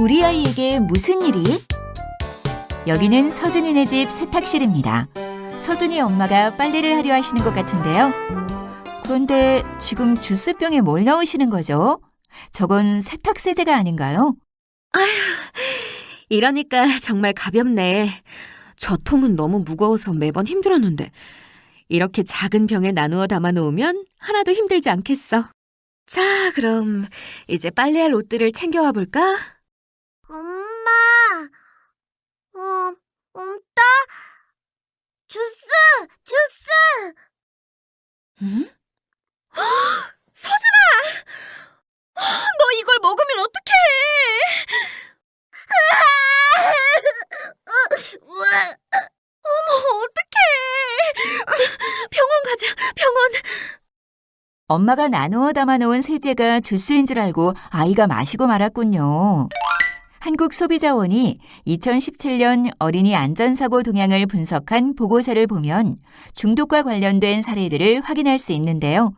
우리 아이에게 무슨 일이? 여기는 서준이네 집 세탁실입니다. 서준이 엄마가 빨래를 하려 하시는 것 같은데요. 그런데 지금 주스병에 뭘 넣으시는 거죠? 저건 세탁세제가 아닌가요? 이러니까 정말 가볍네. 저 통은 너무 무거워서 매번 힘들었는데 이렇게 작은 병에 나누어 담아 놓으면 하나도 힘들지 않겠어. 자, 그럼 이제 빨래할 옷들을 챙겨와 볼까? 엄마, 엄따? 주스! 주스! 응? 서준아! 너 이걸 먹으면 어떡해! 어머, 어떡해! 병원 가자, 병원! 엄마가 나누어 담아놓은 세제가 주스인 줄 알고 아이가 마시고 말았군요. 한국소비자원이 2017년 어린이 안전사고 동향을 분석한 보고서를 보면 중독과 관련된 사례들을 확인할 수 있는데요.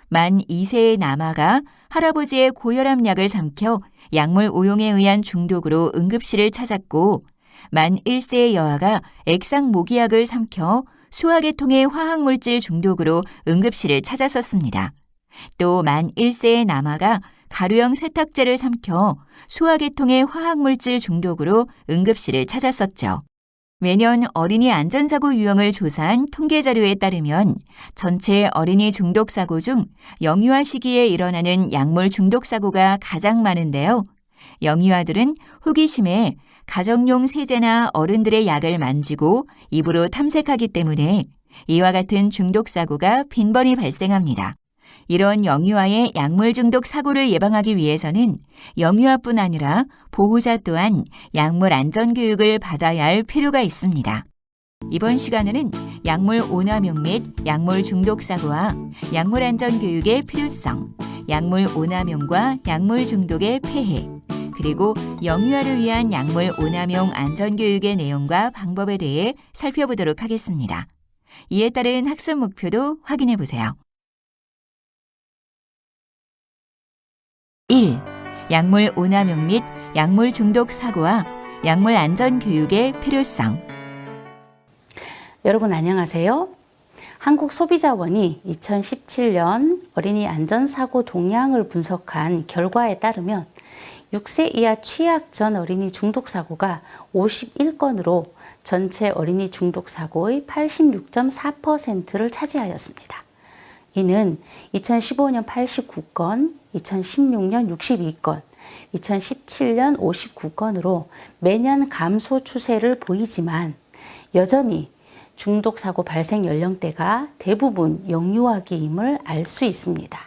만 2세의 남아가 할아버지의 고혈압 약을 삼켜 약물 오용에 의한 중독으로 응급실을 찾았고, 만 1세의 여아가 액상 모기약을 삼켜 소화계통의 화학물질 중독으로 응급실을 찾았었습니다. 또 만 1세의 남아가 가루형 세탁제를 삼켜 소화계통의 화학물질 중독으로 응급실을 찾았었죠. 매년 어린이 안전사고 유형을 조사한 통계자료에 따르면 전체 어린이 중독사고 중 영유아 시기에 일어나는 약물 중독사고가 가장 많은데요. 영유아들은 호기심에 가정용 세제나 어른들의 약을 만지고 입으로 탐색하기 때문에 이와 같은 중독사고가 빈번히 발생합니다. 이런 영유아의 약물 중독 사고를 예방하기 위해서는 영유아뿐 아니라 보호자 또한 약물 안전 교육을 받아야 할 필요가 있습니다. 이번 시간에는 약물 오남용 및 약물 중독 사고와 약물 안전 교육의 필요성, 약물 오남용과 약물 중독의 폐해, 그리고 영유아를 위한 약물 오남용 안전 교육의 내용과 방법에 대해 살펴보도록 하겠습니다. 이에 따른 학습 목표도 확인해 보세요. 1. 약물 오남용 및 약물 중독 사고와 약물 안전 교육의 필요성. 여러분 안녕하세요. 한국소비자원이 2017년 어린이 안전사고 동향을 분석한 결과에 따르면 6세 이하 취약 전 어린이 중독사고가 51건으로 전체 어린이 중독사고의 86.4%를 차지하였습니다. 이는 2015년 89건, 2016년 62건, 2017년 59건으로 매년 감소 추세를 보이지만 여전히 중독사고 발생 연령대가 대부분 영유아기임을 알 수 있습니다.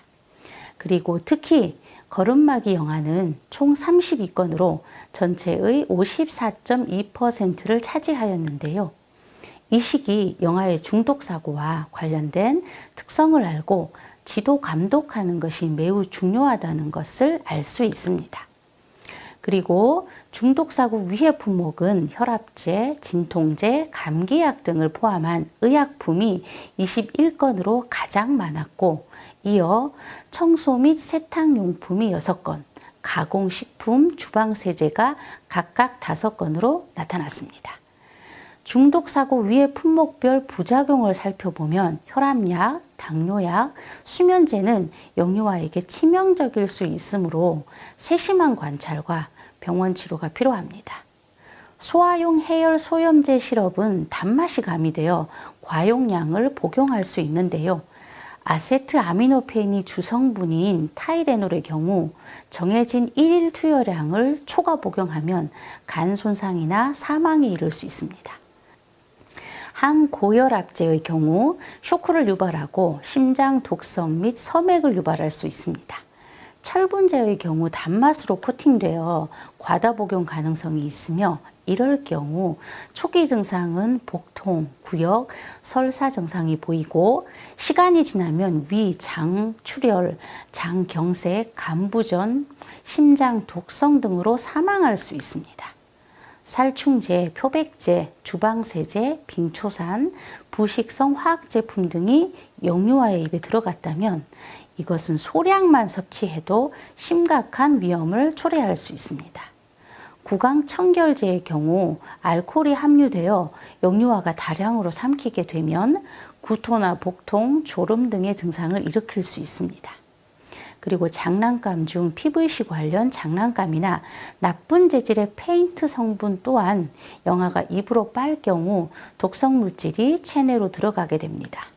그리고 특히 걸음마기 영아는 총 32건으로 전체의 54.2%를 차지하였는데요. 이 시기 영아의 중독사고와 관련된 특성을 알고 지도 감독하는 것이 매우 중요하다는 것을 알 수 있습니다. 그리고 중독사고 위해 품목은 혈압제, 진통제, 감기약 등을 포함한 의약품이 21건으로 가장 많았고, 이어 청소 및 세탁용품이 6건, 가공식품, 주방세제가 각각 5건으로 나타났습니다. 중독사고 위해 품목별 부작용을 살펴보면 혈압약, 당뇨약, 수면제는 영유아에게 치명적일 수 있으므로 세심한 관찰과 병원 치료가 필요합니다. 소아용 해열 소염제 시럽은 단맛이 가미되어 과용량을 복용할 수 있는데요. 아세트아미노펜이 주성분인 타이레놀의 경우 정해진 1일 투여량을 초과 복용하면 간 손상이나 사망에 이를 수 있습니다. 항고혈압제의 경우 쇼크를 유발하고 심장 독성 및 섬액을 유발할 수 있습니다. 철분제의 경우 단맛으로 코팅되어 과다 복용 가능성이 있으며, 이럴 경우 초기 증상은 복통, 구역, 설사 증상이 보이고 시간이 지나면 위, 장 출혈, 장 경색, 간부전, 심장 독성 등으로 사망할 수 있습니다. 살충제, 표백제, 주방세제, 빙초산, 부식성 화학제품 등이 영유아의 입에 들어갔다면 이것은 소량만 섭취해도 심각한 위험을 초래할 수 있습니다. 구강청결제의 경우 알코올이 함유되어 역류화가 다량으로 삼키게 되면 구토나 복통, 졸음 등의 증상을 일으킬 수 있습니다. 그리고 장난감 중 PVC 관련 장난감이나 나쁜 재질의 페인트 성분 또한 영아가 입으로 빨 경우 독성 물질이 체내로 들어가게 됩니다.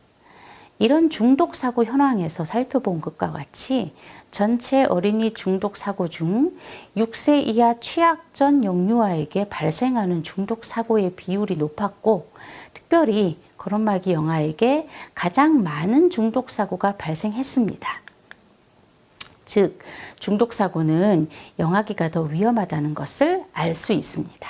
이런 중독 사고 현황에서 살펴본 것과 같이 전체 어린이 중독 사고 중 6세 이하 취약 전 역류아에게 발생하는 중독 사고의 비율이 높았고, 특별히 거론마기 영아에게 가장 많은 중독 사고가 발생했습니다. 즉, 중독 사고는 영아기가 더 위험하다는 것을 알 수 있습니다.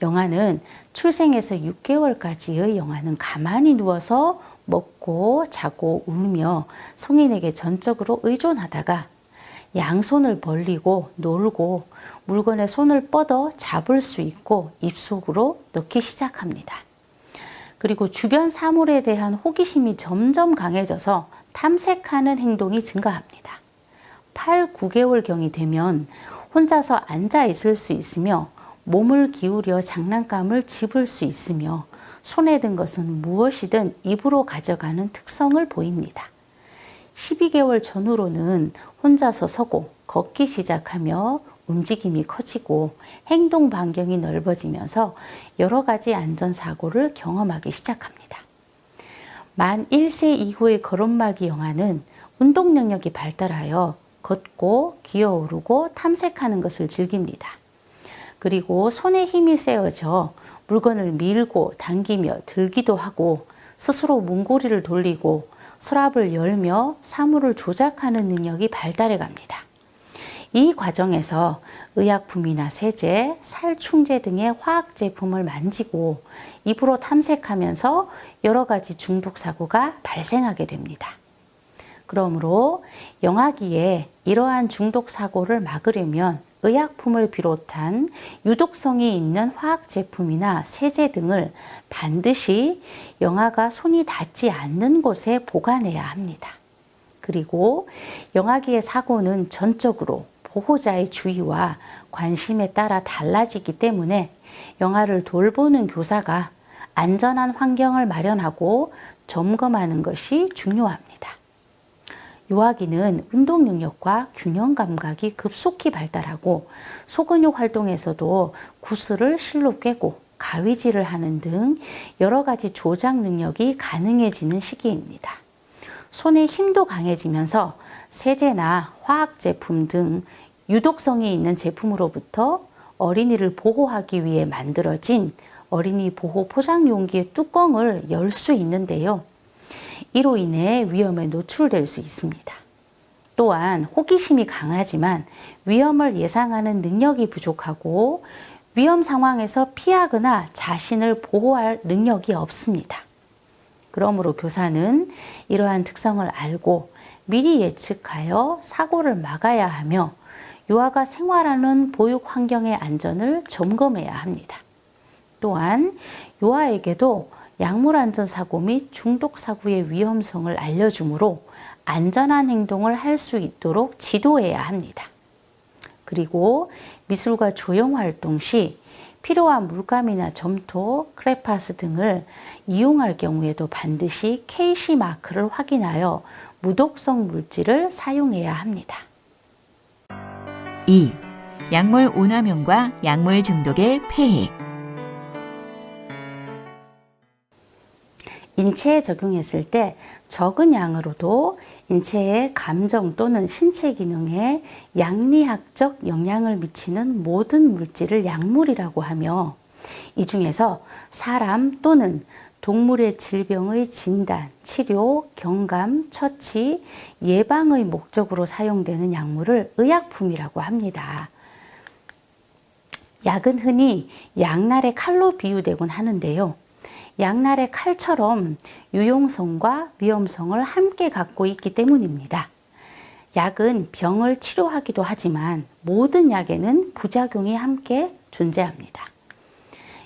영아는 출생에서 6개월까지의 영아는 가만히 누워서 먹고 자고 울며 성인에게 전적으로 의존하다가 양손을 벌리고 놀고 물건에 손을 뻗어 잡을 수 있고 입속으로 넣기 시작합니다. 그리고 주변 사물에 대한 호기심이 점점 강해져서 탐색하는 행동이 증가합니다. 8, 9개월경이 되면 혼자서 앉아 있을 수 있으며 몸을 기울여 장난감을 집을 수 있으며 손에 든 것은 무엇이든 입으로 가져가는 특성을 보입니다. 12개월 전후로는 혼자서 서고 걷기 시작하며 움직임이 커지고 행동 반경이 넓어지면서 여러 가지 안전사고를 경험하기 시작합니다. 만 1세 이후의 거론마기 영아는 운동 능력이 발달하여 걷고 기어오르고 탐색하는 것을 즐깁니다. 그리고 손에 힘이 세어져 물건을 밀고 당기며 들기도 하고 스스로 문고리를 돌리고 서랍을 열며 사물을 조작하는 능력이 발달해 갑니다. 이 과정에서 의약품이나 세제, 살충제 등의 화학 제품을 만지고 입으로 탐색하면서 여러 가지 중독 사고가 발생하게 됩니다. 그러므로 영아기에 이러한 중독 사고를 막으려면 의약품을 비롯한 유독성이 있는 화학 제품이나 세제 등을 반드시 영아가 손이 닿지 않는 곳에 보관해야 합니다. 그리고 영아기의 사고는 전적으로 보호자의 주의와 관심에 따라 달라지기 때문에 영아를 돌보는 교사가 안전한 환경을 마련하고 점검하는 것이 중요합니다. 유아기는 운동 능력과 균형 감각이 급속히 발달하고 소근육 활동에서도 구슬을 실로 꿰고 가위질을 하는 등 여러 가지 조작 능력이 가능해지는 시기입니다. 손의 힘도 강해지면서 세제나 화학 제품 등 유독성이 있는 제품으로부터 어린이를 보호하기 위해 만들어진 어린이 보호 포장 용기의 뚜껑을 열 수 있는데요. 이로 인해 위험에 노출될 수 있습니다. 또한 호기심이 강하지만 위험을 예상하는 능력이 부족하고 위험 상황에서 피하거나 자신을 보호할 능력이 없습니다. 그러므로 교사는 이러한 특성을 알고 미리 예측하여 사고를 막아야 하며 유아가 생활하는 보육 환경의 안전을 점검해야 합니다. 또한 유아에게도 약물 안전 사고 및 중독 사고의 위험성을 알려주므로 안전한 행동을 할 수 있도록 지도해야 합니다. 그리고 미술과 조형 활동 시 필요한 물감이나 점토, 크레파스 등을 이용할 경우에도 반드시 KC 마크를 확인하여 무독성 물질을 사용해야 합니다. 2. 약물 오남용과 약물 중독의 폐해. 인체에 적용했을 때 적은 양으로도 인체의 감정 또는 신체 기능에 양리학적 영향을 미치는 모든 물질을 약물이라고 하며, 이 중에서 사람 또는 동물의 질병의 진단, 치료, 경감, 처치, 예방의 목적으로 사용되는 약물을 의약품이라고 합니다. 약은 흔히 양날의 칼로 비유되곤 하는데요. 양날의 칼처럼 유용성과 위험성을 함께 갖고 있기 때문입니다. 약은 병을 치료하기도 하지만 모든 약에는 부작용이 함께 존재합니다.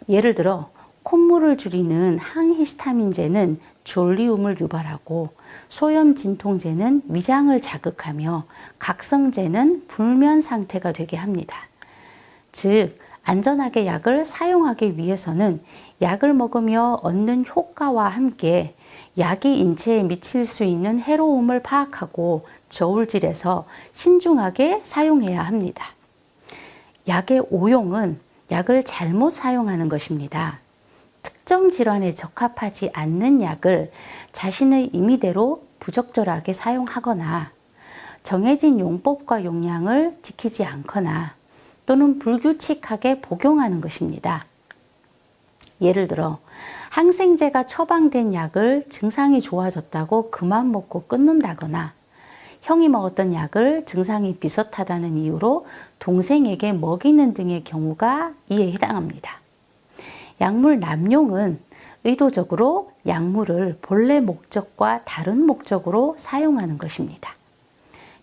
예를 들어 콧물을 줄이는 항히스타민제는 졸리움을 유발하고 소염 진통제는 위장을 자극하며 각성제는 불면 상태가 되게 합니다. 즉, 안전하게 약을 사용하기 위해서는 약을 먹으며 얻는 효과와 함께 약이 인체에 미칠 수 있는 해로움을 파악하고 저울질해서 신중하게 사용해야 합니다. 약의 오용은 약을 잘못 사용하는 것입니다. 특정 질환에 적합하지 않는 약을 자신의 임의대로 부적절하게 사용하거나 정해진 용법과 용량을 지키지 않거나 또는 불규칙하게 복용하는 것입니다. 예를 들어 항생제가 처방된 약을 증상이 좋아졌다고 그만 먹고 끊는다거나 형이 먹었던 약을 증상이 비슷하다는 이유로 동생에게 먹이는 등의 경우가 이에 해당합니다. 약물 남용은 의도적으로 약물을 본래 목적과 다른 목적으로 사용하는 것입니다.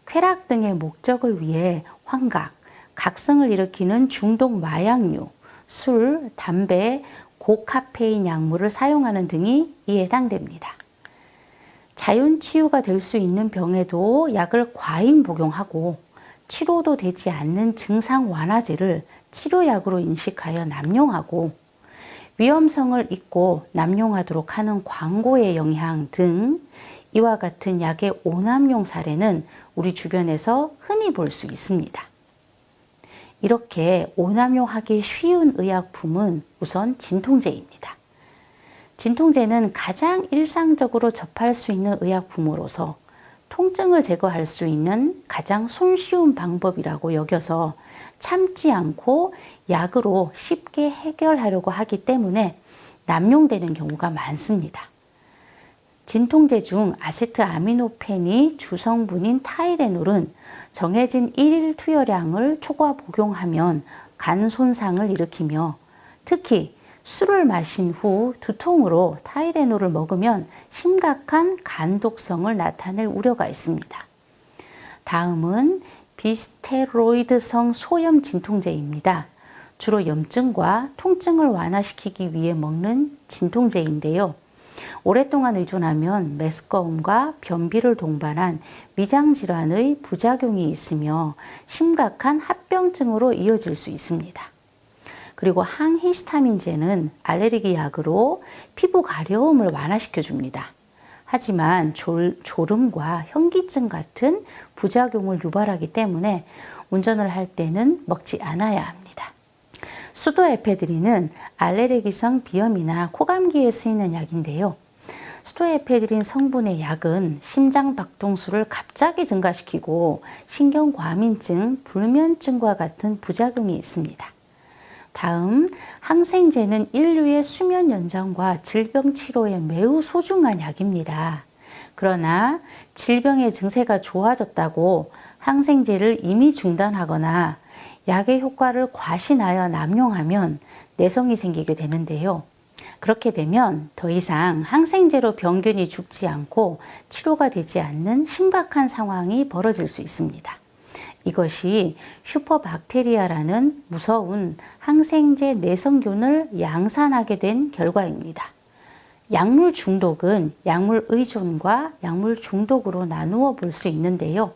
쾌락 등의 목적을 위해 환각, 각성을 일으키는 중독 마약류, 술, 담배, 고카페인 약물을 사용하는 등이 이에 해당됩니다. 자연 치유가 될 수 있는 병에도 약을 과잉 복용하고 치료도 되지 않는 증상 완화제를 치료약으로 인식하여 남용하고 위험성을 잊고 남용하도록 하는 광고의 영향 등 이와 같은 약의 오남용 사례는 우리 주변에서 흔히 볼 수 있습니다. 이렇게 오남용하기 쉬운 의약품은 우선 진통제입니다. 진통제는 가장 일상적으로 접할 수 있는 의약품으로서 통증을 제거할 수 있는 가장 손쉬운 방법이라고 여겨서 참지 않고 약으로 쉽게 해결하려고 하기 때문에 남용되는 경우가 많습니다. 진통제 중 아세트아미노펜이 주성분인 타이레놀은 정해진 일일 투여량을 초과 복용하면 간 손상을 일으키며 특히 술을 마신 후 두통으로 타이레놀을 먹으면 심각한 간 독성을 나타낼 우려가 있습니다. 다음은 비스테로이드성 소염 진통제입니다. 주로 염증과 통증을 완화시키기 위해 먹는 진통제인데요. 오랫동안 의존하면 메스꺼움과 변비를 동반한 위장질환의 부작용이 있으며 심각한 합병증으로 이어질 수 있습니다. 그리고 항히스타민제는 알레르기 약으로 피부 가려움을 완화시켜줍니다. 하지만 졸음과 현기증 같은 부작용을 유발하기 때문에 운전을 할 때는 먹지 않아야 합니다. 수도에페드린은 알레르기성 비염이나 코감기에 쓰이는 약인데요. 수도에페드린 성분의 약은 심장 박동수를 갑자기 증가시키고 신경과민증, 불면증과 같은 부작용이 있습니다. 다음, 항생제는 인류의 수면 연장과 질병 치료에 매우 소중한 약입니다. 그러나 질병의 증세가 좋아졌다고 항생제를 임의 중단하거나 약의 효과를 과신하여 남용하면 내성이 생기게 되는데요. 그렇게 되면 더 이상 항생제로 병균이 죽지 않고 치료가 되지 않는 심각한 상황이 벌어질 수 있습니다. 이것이 슈퍼박테리아라는 무서운 항생제 내성균을 양산하게 된 결과입니다. 약물 중독은 약물 의존과 약물 중독으로 나누어 볼 수 있는데요.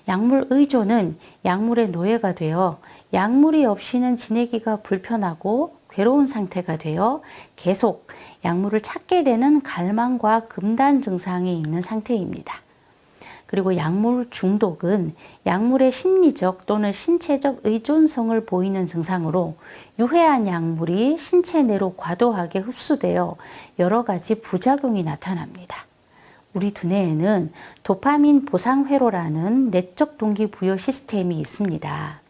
약물 의존은 약물의 노예가 되어 약물이 없이는 지내기가 불편하고 괴로운 상태가 되어 계속 약물을 찾게 되는 갈망과 금단 증상이 있는 상태입니다. 그리고 약물 중독은 약물의 심리적 또는 신체적 의존성을 보이는 증상으로 유해한 약물이 신체 내로 과도하게 흡수되어 여러 가지 부작용이 나타납니다. 우리 두뇌에는 도파민 보상회로라는 내적 동기부여 시스템이 있습니다.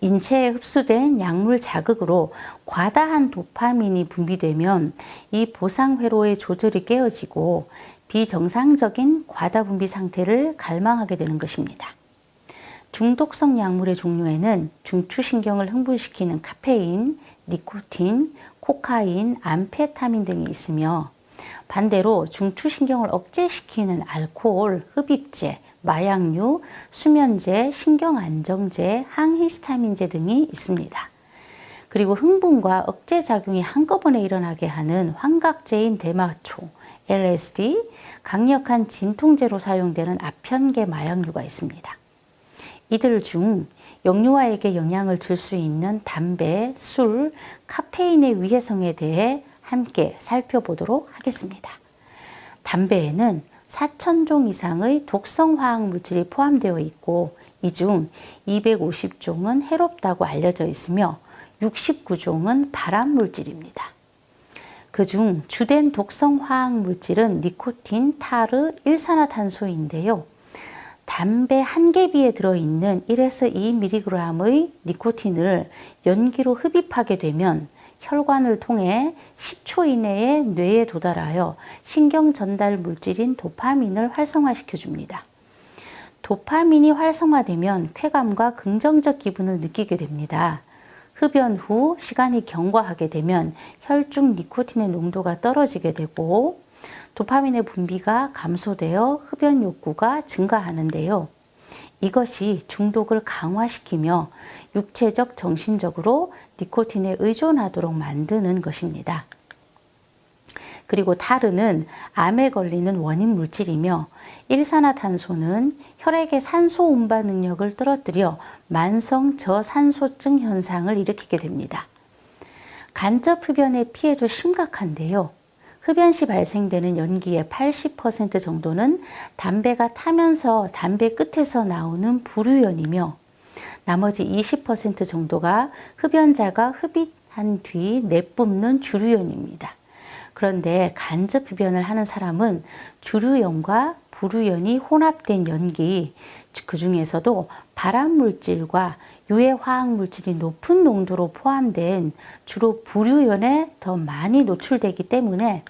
인체에 흡수된 약물 자극으로 과다한 도파민이 분비되면 이 보상회로의 조절이 깨어지고 비정상적인 과다분비 상태를 갈망하게 되는 것입니다. 중독성 약물의 종류에는 중추신경을 흥분시키는 카페인, 니코틴, 코카인, 암페타민 등이 있으며 반대로 중추신경을 억제시키는 알코올, 흡입제, 마약류, 수면제, 신경안정제, 항히스타민제 등이 있습니다. 그리고 흥분과 억제작용이 한꺼번에 일어나게 하는 환각제인 대마초, LSD, 강력한 진통제로 사용되는 아편계 마약류가 있습니다. 이들 중 영유아에게 영향을 줄 수 있는 담배, 술, 카페인의 위해성에 대해 함께 살펴보도록 하겠습니다. 담배에는 4,000종 이상의 독성 화학 물질이 포함되어 있고 이 중 250종은 해롭다고 알려져 있으며 69종은 발암 물질입니다. 그중 주된 독성 화학 물질은 니코틴, 타르, 일산화탄소인데요. 담배 한 개비에 들어있는 1에서 2mg의 니코틴을 연기로 흡입하게 되면 혈관을 통해 10초 이내에 뇌에 도달하여 신경 전달 물질인 도파민을 활성화시켜 줍니다. 도파민이 활성화되면 쾌감과 긍정적 기분을 느끼게 됩니다. 흡연 후 시간이 경과하게 되면 혈중 니코틴의 농도가 떨어지게 되고 도파민의 분비가 감소되어 흡연 욕구가 증가하는데요. 이것이 중독을 강화시키며 육체적, 정신적으로 니코틴에 의존하도록 만드는 것입니다. 그리고 타르는 암에 걸리는 원인 물질이며 일산화탄소는 혈액의 산소 운반 능력을 떨어뜨려 만성 저산소증 현상을 일으키게 됩니다. 간접 흡연의 피해도 심각한데요. 흡연 시 발생되는 연기의 80% 정도는 담배가 타면서 담배 끝에서 나오는 불유연이며 나머지 20% 정도가 흡연자가 흡입한 뒤 내뿜는 주류연입니다. 그런데 간접 흡연을 하는 사람은 주류연과 불유연이 혼합된 연기, 그 중에서도 발암물질과 유해화학물질이 높은 농도로 포함된 주로 불유연에 더 많이 노출되기 때문에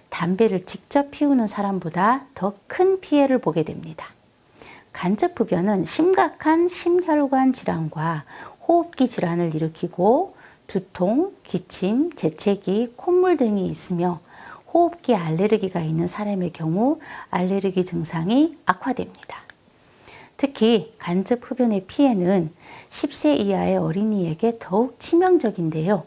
담배를 직접 피우는 사람보다 더 큰 피해를 보게 됩니다. 간접 흡연은 심각한 심혈관 질환과 호흡기 질환을 일으키고 두통, 기침, 재채기, 콧물 등이 있으며 호흡기 알레르기가 있는 사람의 경우 알레르기 증상이 악화됩니다. 특히 간접 흡연의 피해는 10세 이하의 어린이에게 더욱 치명적인데요.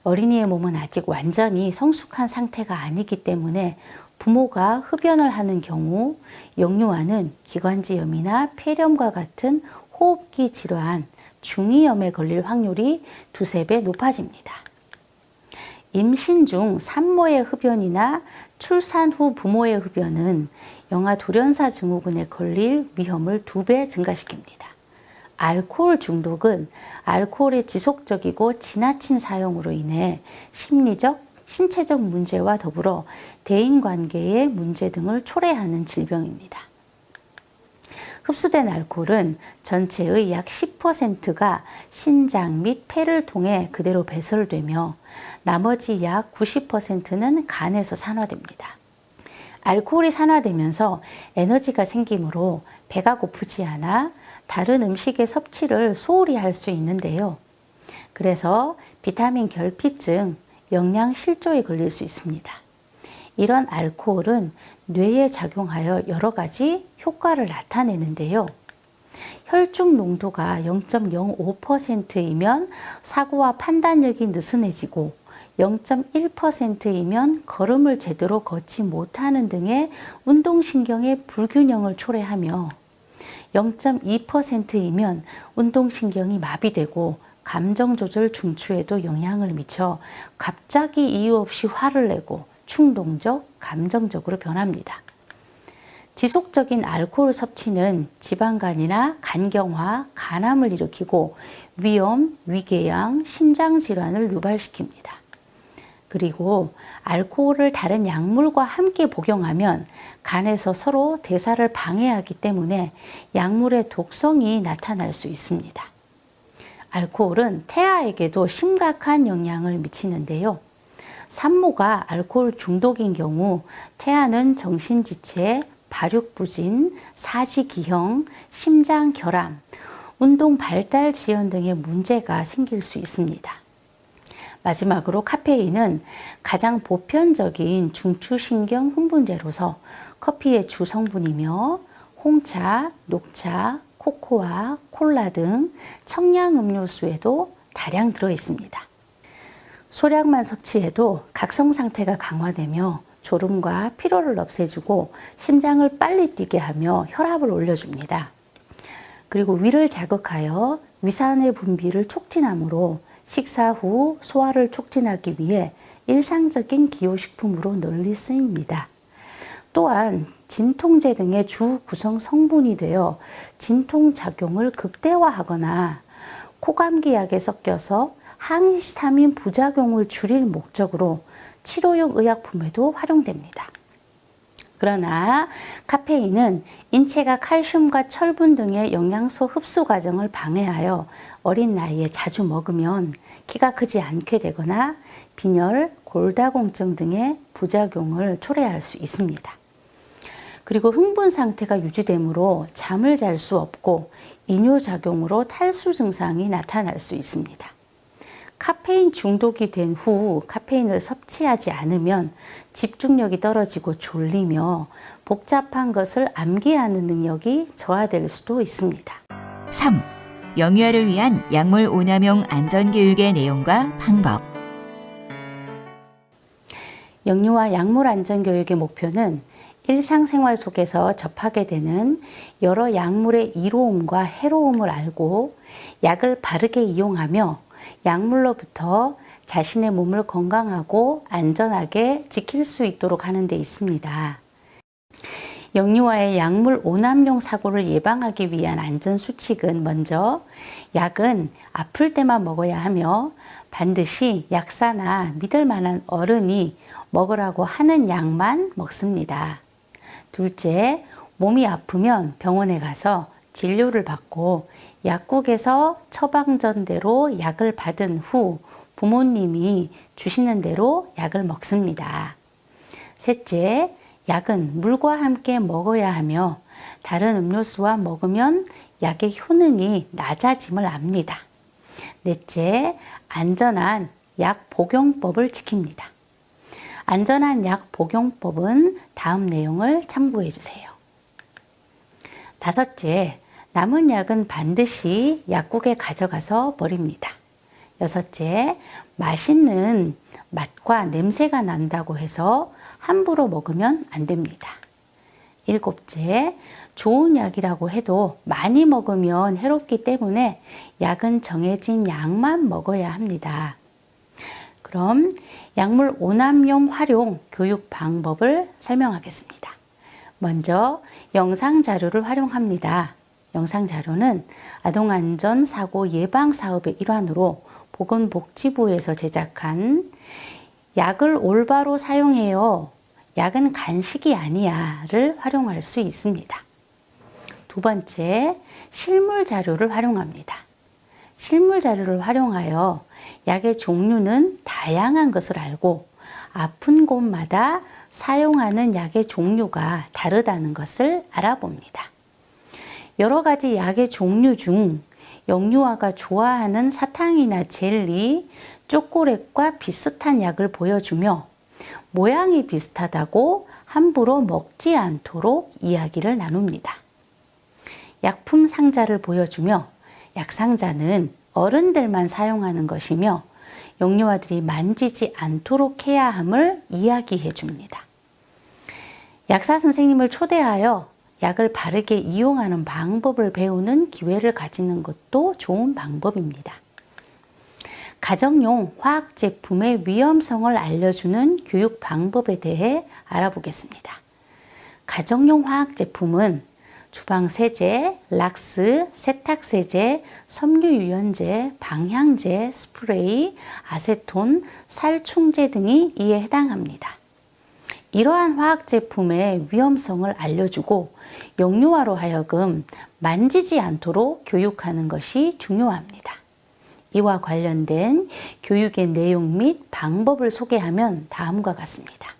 어린이의 몸은 아직 완전히 성숙한 상태가 아니기 때문에 부모가 흡연을 하는 경우 영유아는 기관지염이나 폐렴과 같은 호흡기 질환, 중이염에 걸릴 확률이 2~3배 높아집니다. 임신 중 산모의 흡연이나 출산 후 부모의 흡연은 영아 돌연사 증후군에 걸릴 위험을 2배 증가시킵니다. 알코올 중독은 알코올의 지속적이고 지나친 사용으로 인해 심리적, 신체적 문제와 더불어 대인관계의 문제 등을 초래하는 질병입니다. 흡수된 알코올은 전체의 약 10%가 신장 및 폐를 통해 그대로 배설되며 나머지 약 90%는 간에서 산화됩니다. 알코올이 산화되면서 에너지가 생기므로 배가 고프지 않아 다른 음식의 섭취를 소홀히 할 수 있는데요. 그래서 비타민 결핍증, 영양 실조에 걸릴 수 있습니다. 이런 알코올은 뇌에 작용하여 여러 가지 효과를 나타내는데요. 혈중 농도가 0.05%이면 사고와 판단력이 느슨해지고 0.1%이면 걸음을 제대로 걷지 못하는 등의 운동신경의 불균형을 초래하며 0.2%이면 운동신경이 마비되고 감정조절 중추에도 영향을 미쳐 갑자기 이유 없이 화를 내고 충동적, 감정적으로 변합니다. 지속적인 알코올 섭취는 지방간이나 간경화, 간암을 일으키고 위염, 위궤양, 심장질환을 유발시킵니다. 그리고 알코올을 다른 약물과 함께 복용하면 간에서 서로 대사를 방해하기 때문에 약물의 독성이 나타날 수 있습니다. 알코올은 태아에게도 심각한 영향을 미치는데요. 산모가 알코올 중독인 경우 태아는 정신지체, 발육부진, 사지기형, 심장결함, 운동 발달 지연 등의 문제가 생길 수 있습니다. 마지막으로 카페인은 가장 보편적인 중추신경 흥분제로서 커피의 주 성분이며 홍차, 녹차, 코코아, 콜라 등 청량 음료수에도 다량 들어 있습니다. 소량만 섭취해도 각성 상태가 강화되며 졸음과 피로를 없애주고 심장을 빨리 뛰게 하며 혈압을 올려줍니다. 그리고 위를 자극하여 위산의 분비를 촉진하므로 식사 후 소화를 촉진하기 위해 일상적인 기호식품으로 널리 쓰입니다. 또한 진통제 등의 주 구성 성분이 되어 진통작용을 극대화하거나 코감기 약에 섞여서 항히스타민 부작용을 줄일 목적으로 치료용 의약품에도 활용됩니다. 그러나 카페인은 인체가 칼슘과 철분 등의 영양소 흡수 과정을 방해하여 어린 나이에 자주 먹으면 키가 크지 않게 되거나 빈혈, 골다공증 등의 부작용을 초래할 수 있습니다. 그리고 흥분 상태가 유지되므로 잠을 잘 수 없고 이뇨작용으로 탈수 증상이 나타날 수 있습니다. 카페인 중독이 된 후 카페인을 섭취하지 않으면 집중력이 떨어지고 졸리며 복잡한 것을 암기하는 능력이 저하될 수도 있습니다. 3. 영유아를 위한 약물 오남용 안전교육의 내용과 방법. 영유아 약물 안전교육의 목표는 일상생활 속에서 접하게 되는 여러 약물의 이로움과 해로움을 알고 약을 바르게 이용하며 약물로부터 자신의 몸을 건강하고 안전하게 지킬 수 있도록 하는 데 있습니다. 영유아의 약물 오남용 사고를 예방하기 위한 안전수칙은 먼저 약은 아플 때만 먹어야 하며 반드시 약사나 믿을 만한 어른이 먹으라고 하는 약만 먹습니다. 둘째, 몸이 아프면 병원에 가서 진료를 받고 약국에서 처방전대로 약을 받은 후 부모님이 주시는 대로 약을 먹습니다. 셋째, 약은 물과 함께 먹어야 하며 다른 음료수와 먹으면 약의 효능이 낮아짐을 압니다. 넷째, 안전한 약 복용법을 지킵니다. 안전한 약 복용법은 다음 내용을 참고해 주세요. 다섯째, 남은 약은 반드시 약국에 가져가서 버립니다. 여섯째, 맛있는 맛과 냄새가 난다고 해서 함부로 먹으면 안 됩니다. 일곱째, 좋은 약이라고 해도 많이 먹으면 해롭기 때문에 약은 정해진 양만 먹어야 합니다. 그럼 약물 오남용 활용 교육 방법을 설명하겠습니다. 먼저 영상 자료를 활용합니다. 영상 자료는 아동안전사고 예방 사업의 일환으로 보건복지부에서 제작한 약을 올바로 사용해요. 약은 간식이 아니야를 활용할 수 있습니다. 두 번째, 실물 자료를 활용합니다. 실물 자료를 활용하여 약의 종류는 다양한 것을 알고 아픈 곳마다 사용하는 약의 종류가 다르다는 것을 알아봅니다. 여러 가지 약의 종류 중 영유아가 좋아하는 사탕이나 젤리, 초콜릿과 비슷한 약을 보여주며 모양이 비슷하다고 함부로 먹지 않도록 이야기를 나눕니다. 약품 상자를 보여주며 약 상자는 어른들만 사용하는 것이며 영유아들이 만지지 않도록 해야 함을 이야기해 줍니다. 약사 선생님을 초대하여 약을 바르게 이용하는 방법을 배우는 기회를 가지는 것도 좋은 방법입니다. 가정용 화학 제품의 위험성을 알려주는 교육 방법에 대해 알아보겠습니다. 가정용 화학 제품은 주방세제, 락스, 세탁세제, 섬유유연제, 방향제, 스프레이, 아세톤, 살충제 등이 이에 해당합니다. 이러한 화학 제품의 위험성을 알려주고 영유아로 하여금 만지지 않도록 교육하는 것이 중요합니다. 이와 관련된 교육의 내용 및 방법을 소개하면 다음과 같습니다.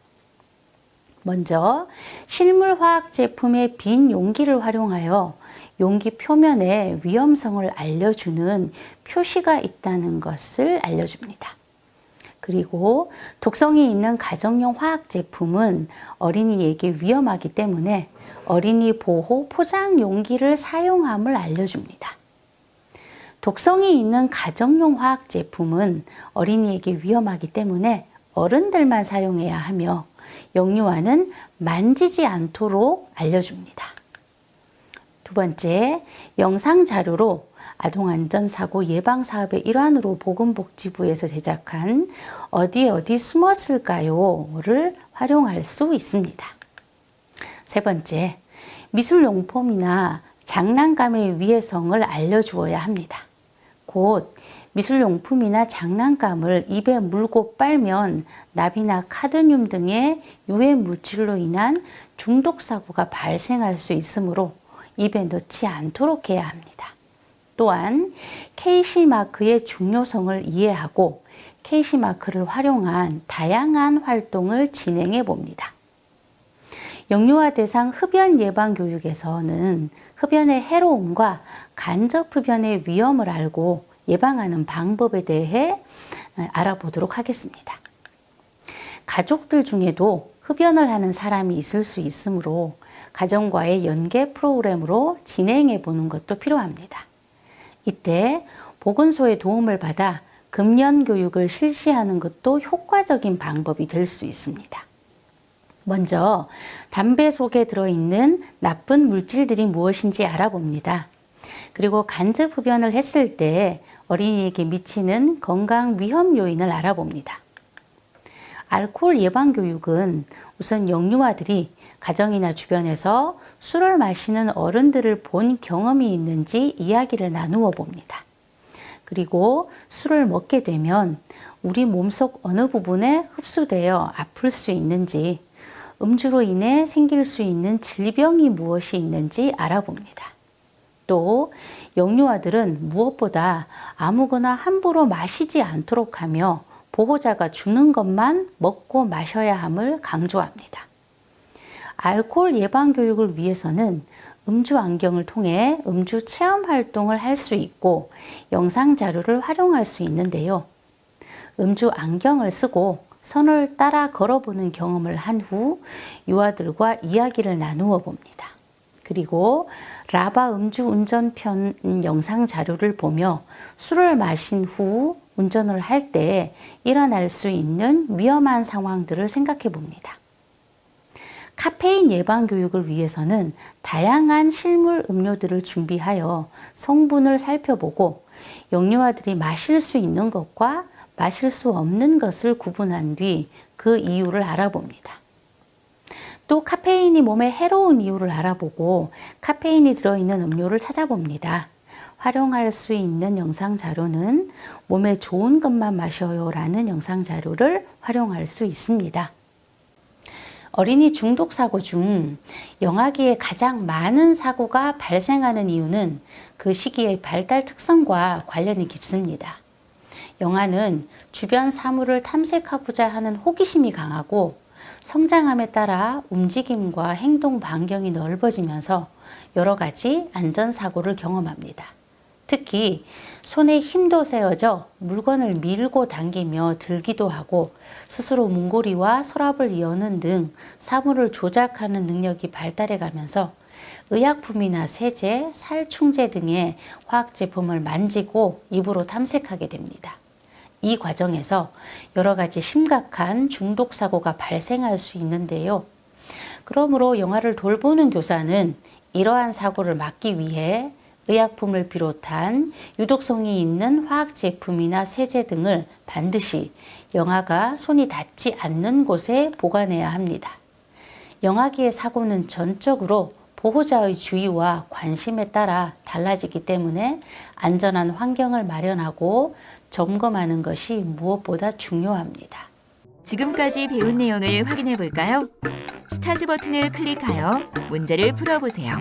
먼저 실물 화학 제품의 빈 용기를 활용하여 용기 표면에 위험성을 알려주는 표시가 있다는 것을 알려줍니다. 그리고 독성이 있는 가정용 화학 제품은 어린이에게 위험하기 때문에 어린이 보호 포장 용기를 사용함을 알려줍니다. 독성이 있는 가정용 화학 제품은 어린이에게 위험하기 때문에 어른들만 사용해야 하며 영유아는 만지지 않도록 알려줍니다. 두 번째, 영상 자료로 아동안전사고 예방사업의 일환으로 보건복지부에서 제작한 어디 어디 숨었을까요?를 활용할 수 있습니다. 세 번째, 미술용품이나 장난감의 위해성을 알려주어야 합니다. 곧 미술용품이나 장난감을 입에 물고 빨면 납이나 카드뮴 등의 유해 물질로 인한 중독사고가 발생할 수 있으므로 입에 넣지 않도록 해야 합니다. 또한 KC마크의 중요성을 이해하고 KC마크를 활용한 다양한 활동을 진행해 봅니다. 영유아 대상 흡연 예방 교육에서는 흡연의 해로움과 간접 흡연의 위험을 알고 예방하는 방법에 대해 알아보도록 하겠습니다. 가족들 중에도 흡연을 하는 사람이 있을 수 있으므로 가정과의 연계 프로그램으로 진행해 보는 것도 필요합니다. 이때 보건소의 도움을 받아 금연 교육을 실시하는 것도 효과적인 방법이 될 수 있습니다. 먼저 담배 속에 들어있는 나쁜 물질들이 무엇인지 알아봅니다. 그리고 간접 흡연을 했을 때 어린이에게 미치는 건강 위험 요인을 알아봅니다. 알코올 예방 교육은 우선 영유아들이 가정이나 주변에서 술을 마시는 어른들을 본 경험이 있는지 이야기를 나누어 봅니다. 그리고 술을 먹게 되면 우리 몸속 어느 부분에 흡수되어 아플 수 있는지, 음주로 인해 생길 수 있는 질병이 무엇이 있는지 알아봅니다. 또 영유아들은 무엇보다 아무거나 함부로 마시지 않도록 하며 보호자가 주는 것만 먹고 마셔야 함을 강조합니다. 알코올 예방 교육을 위해서는 음주 안경을 통해 음주 체험 활동을 할 수 있고 영상 자료를 활용할 수 있는데요. 음주 안경을 쓰고 선을 따라 걸어보는 경험을 한 후 유아들과 이야기를 나누어 봅니다. 그리고 라바 음주 운전편 영상 자료를 보며 술을 마신 후 운전을 할 때 일어날 수 있는 위험한 상황들을 생각해 봅니다. 카페인 예방 교육을 위해서는 다양한 실물 음료들을 준비하여 성분을 살펴보고 영유아들이 마실 수 있는 것과 마실 수 없는 것을 구분한 뒤 그 이유를 알아봅니다. 또 카페인이 몸에 해로운 이유를 알아보고 카페인이 들어있는 음료를 찾아봅니다. 활용할 수 있는 영상 자료는 몸에 좋은 것만 마셔요 라는 영상 자료를 활용할 수 있습니다. 어린이 중독 사고 중 영아기에 가장 많은 사고가 발생하는 이유는 그 시기의 발달 특성과 관련이 깊습니다. 영아는 주변 사물을 탐색하고자 하는 호기심이 강하고 성장함에 따라 움직임과 행동 반경이 넓어지면서 여러 가지 안전사고를 경험합니다. 특히 손에 힘도 세어져 물건을 밀고 당기며 들기도 하고 스스로 문고리와 서랍을 여는 등 사물을 조작하는 능력이 발달해 가면서 의약품이나 세제, 살충제 등의 화학제품을 만지고 입으로 탐색하게 됩니다. 이 과정에서 여러 가지 심각한 중독 사고가 발생할 수 있는데요. 그러므로 영아를 돌보는 교사는 이러한 사고를 막기 위해 의약품을 비롯한 유독성이 있는 화학제품이나 세제 등을 반드시 영아가 손이 닿지 않는 곳에 보관해야 합니다. 영아기의 사고는 전적으로 보호자의 주의와 관심에 따라 달라지기 때문에 안전한 환경을 마련하고 점검하는 것이 무엇보다 중요합니다. 지금까지 배운 내용을 확인해 볼까요? 스타트 버튼을 클릭하여 문제를 풀어보세요.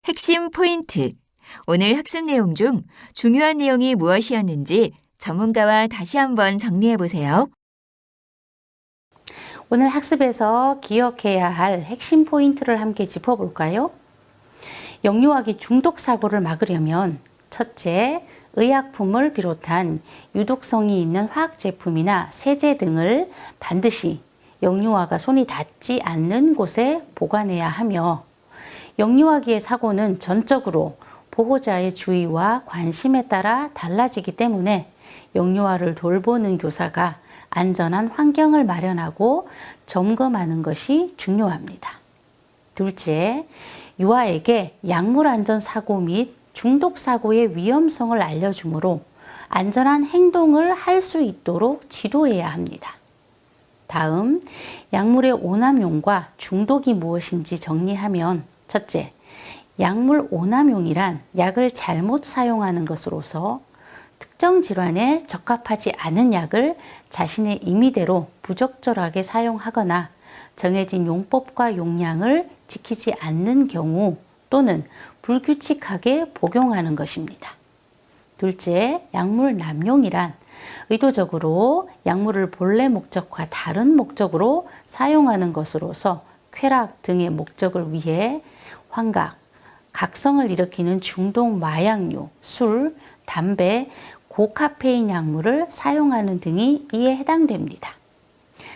핵심 포인트. 오늘 학습 내용 중 중요한 내용이 무엇이었는지 전문가와 다시 한번 정리해 보세요. 오늘 학습에서 기억해야 할 핵심 포인트를 함께 짚어볼까요? 역류화기 중독 사고를 막으려면 첫째, 의약품을 비롯한 유독성이 있는 화학 제품이나 세제 등을 반드시 역류화가 손이 닿지 않는 곳에 보관해야 하며, 역류화기의 사고는 전적으로 보호자의 주의와 관심에 따라 달라지기 때문에 역류화를 돌보는 교사가 안전한 환경을 마련하고 점검하는 것이 중요합니다. 둘째, 유아에게 약물 안전 사고 및 중독 사고의 위험성을 알려주므로 안전한 행동을 할 수 있도록 지도해야 합니다. 다음, 약물의 오남용과 중독이 무엇인지 정리하면, 첫째, 약물 오남용이란 약을 잘못 사용하는 것으로서 특정 질환에 적합하지 않은 약을 자신의 임의대로 부적절하게 사용하거나 정해진 용법과 용량을 지키지 않는 경우 또는 불규칙하게 복용하는 것입니다. 둘째, 약물 남용이란 의도적으로 약물을 본래 목적과 다른 목적으로 사용하는 것으로서 쾌락 등의 목적을 위해 환각, 각성을 일으키는 중독 마약류, 술, 담배, 고카페인 약물을 사용하는 등이 이에 해당됩니다.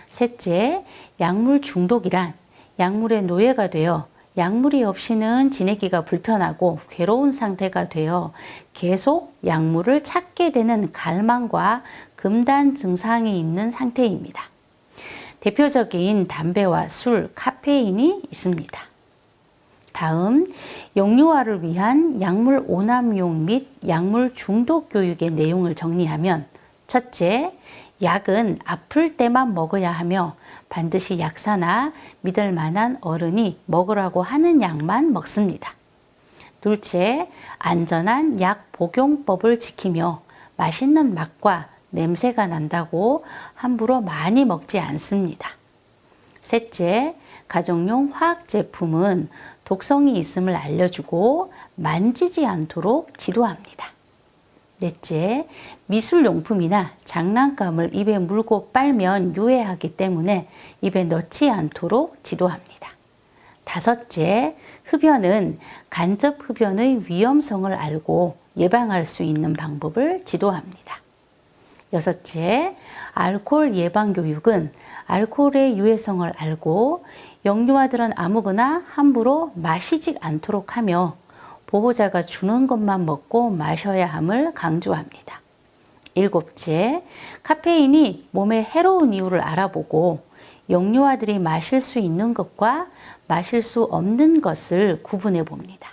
셋째, 약물 중독이란 약물의 노예가 되어 약물이 없이는 지내기가 불편하고 괴로운 상태가 되어 계속 약물을 찾게 되는 갈망과 금단 증상이 있는 상태입니다. 대표적인 담배와 술, 카페인이 있습니다. 다음, 역류화를 위한 약물 오남용 및 약물 중독 교육의 내용을 정리하면, 첫째, 약은 아플 때만 먹어야 하며 반드시 약사나 믿을 만한 어른이 먹으라고 하는 약만 먹습니다. 둘째, 안전한 약 복용법을 지키며 맛있는 맛과 냄새가 난다고 함부로 많이 먹지 않습니다. 셋째, 가정용 화학 제품은 독성이 있음을 알려주고 만지지 않도록 지도합니다. 넷째, 미술용품이나 장난감을 입에 물고 빨면 유해하기 때문에 입에 넣지 않도록 지도합니다. 다섯째, 흡연은 간접 흡연의 위험성을 알고 예방할 수 있는 방법을 지도합니다. 여섯째, 알코올 예방 교육은 알코올의 유해성을 알고 역류아들은 아무거나 함부로 마시지 않도록 하며 보호자가 주는 것만 먹고 마셔야 함을 강조합니다. 일곱째, 카페인이 몸에 해로운 이유를 알아보고 역류아들이 마실 수 있는 것과 마실 수 없는 것을 구분해 봅니다.